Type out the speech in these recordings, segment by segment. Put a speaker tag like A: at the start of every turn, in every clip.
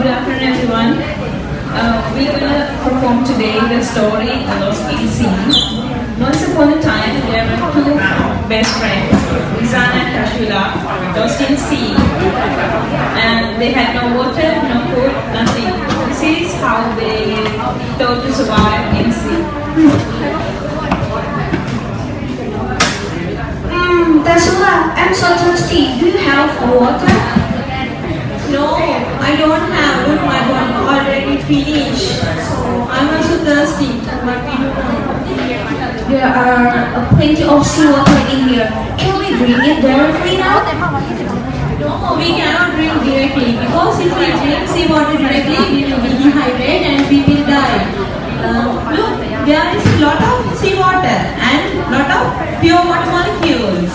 A: Good afternoon, everyone. We're gonna perform today the story Lost in Sea. Once upon a time, there were two best friends, Rizan and Kashula, lost in sea, and they had no water, no food, nothing. This is how they thought to survive in sea.
B: Tasula, I'm so thirsty. Do you have water?
C: No, I don't have. Look, my one already finished. So I'm also thirsty. But we don't know.
B: There are plenty of seawater in here. Can we drink it directly now?
C: No, we cannot drink directly because if we drink seawater directly, we will be dehydrated and we will die. Look, there is a lot of seawater and lot of pure water molecules.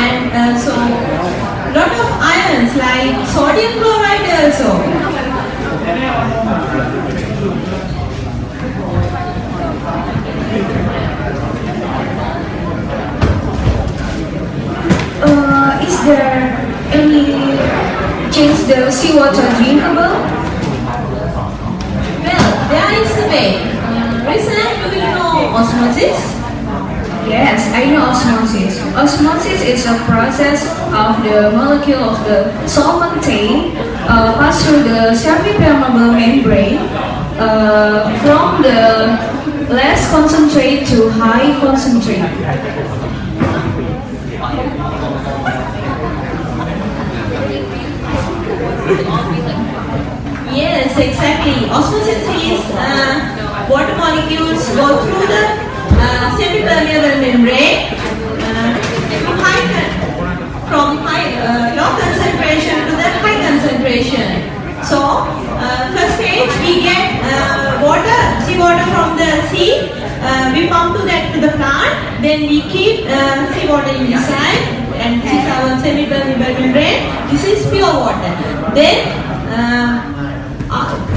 C: And so lot of ions like sodium chloride also.
B: Is there any chance the seawater drinkable?
C: Well, there is a way. Rizan, do you know osmosis?
B: Yes, I know osmosis. Osmosis is a process of the molecule of the solvent pass through the semi-permeable membrane from the less concentrate to high concentrate.
C: Yes, exactly. Osmosis is water molecules go through the semi-permeable membrane from low concentration to the high concentration. So, first stage we get seawater from the sea. We pump to the plant. Then we keep seawater inside, and this is our semi-permeable membrane. This is pure water. Then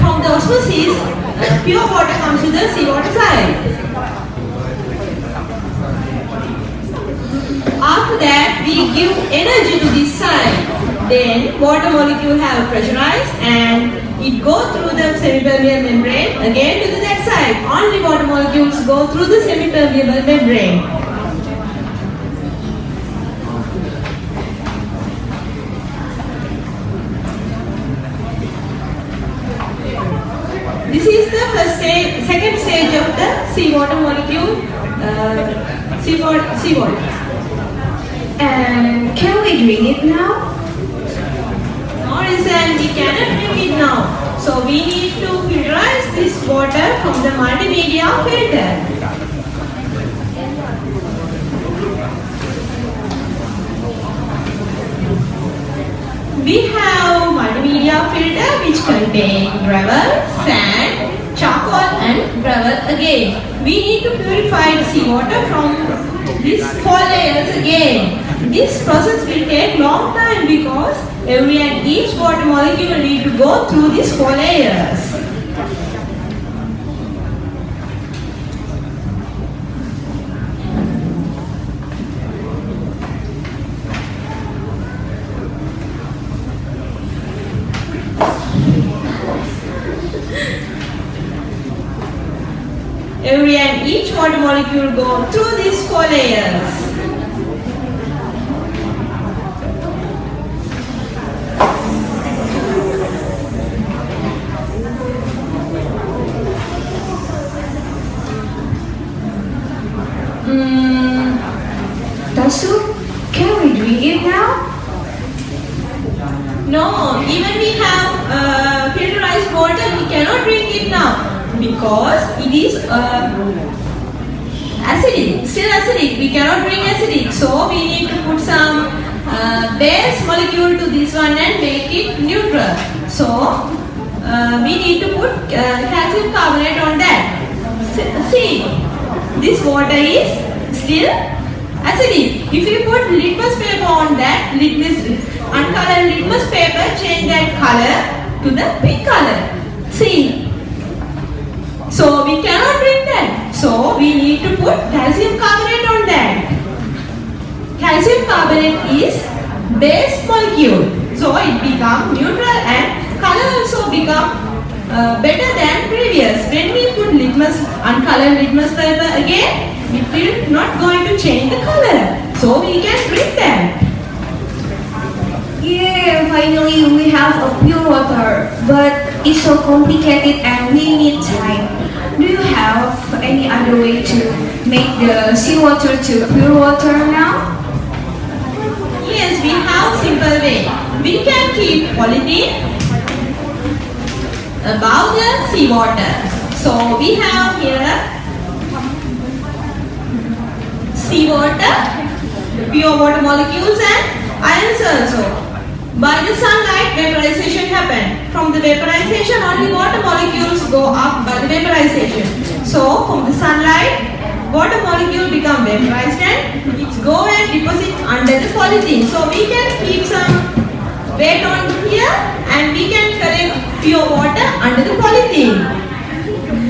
C: from the osmosis, pure water comes to the seawater side. After that, we give energy to this side. Then water molecule have pressurized and it go through the semi-permeable membrane again to the next side. Only water molecules go through the semi-permeable membrane. This is the first stage, second stage of the seawater molecule, seawater.
B: And can we drink it now?
C: No reason we cannot drink it now. So we need to filterize this water from the multimedia filter. We have multimedia filter which contain gravel, sand, charcoal and gravel again. We need to purify the seawater from these 4 layers again. This process will take long time because every and each water molecule need to go through these 4 layers. Every and each water molecule go through these 4 layers.
B: Tasu, can we drink it now?
C: No, even we have filterized water, we cannot drink it now because it is acidic, still acidic. We cannot drink acidic, so we need to put some base molecule to this one and make it neutral. So we need to put calcium carbonate on that. See, this water is still acidic. If you put litmus paper on that, uncolored litmus paper, change that color to the pink color. See. So we cannot drink that. So we need to put calcium carbonate on that. Calcium carbonate is base molecule. So it becomes neutral and become better than previous. When we put uncolored litmus paper again, it will not going to change the color. So we can drink that.
B: Yeah, finally we have a pure water, but it's so complicated and we need time. Do you have any other way to make the seawater to pure water now?
C: Yes, we have simple way. We can keep polythene above the seawater. So we have here seawater, pure water molecules and ions also. By the sunlight, vaporization happen. From the vaporization, only water molecules go up by the vaporization. So from the sunlight, water molecule become vaporized and it go and deposit under the polythene. So we can keep some weight on here and we can collect pure water under the polythene.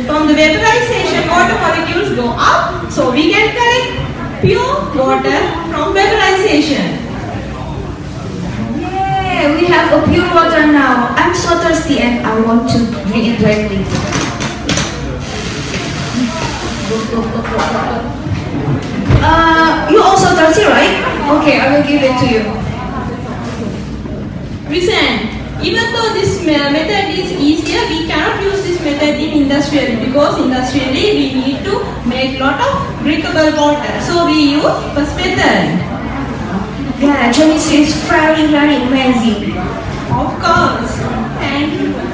C: From the vaporization, water molecules go up, so we can collect pure water from vaporization.
B: Yeah, we have a pure water now. I'm so thirsty and I want to drink it directly. You also thirsty, right? Okay, I will give it to you.
C: Listen, even though this method is easier, we cannot use this method in industrially because industrially we need to make lot of drinkable water. So we use first method.
B: Yeah, Chinese is very amazing.
C: Of course. Thank you.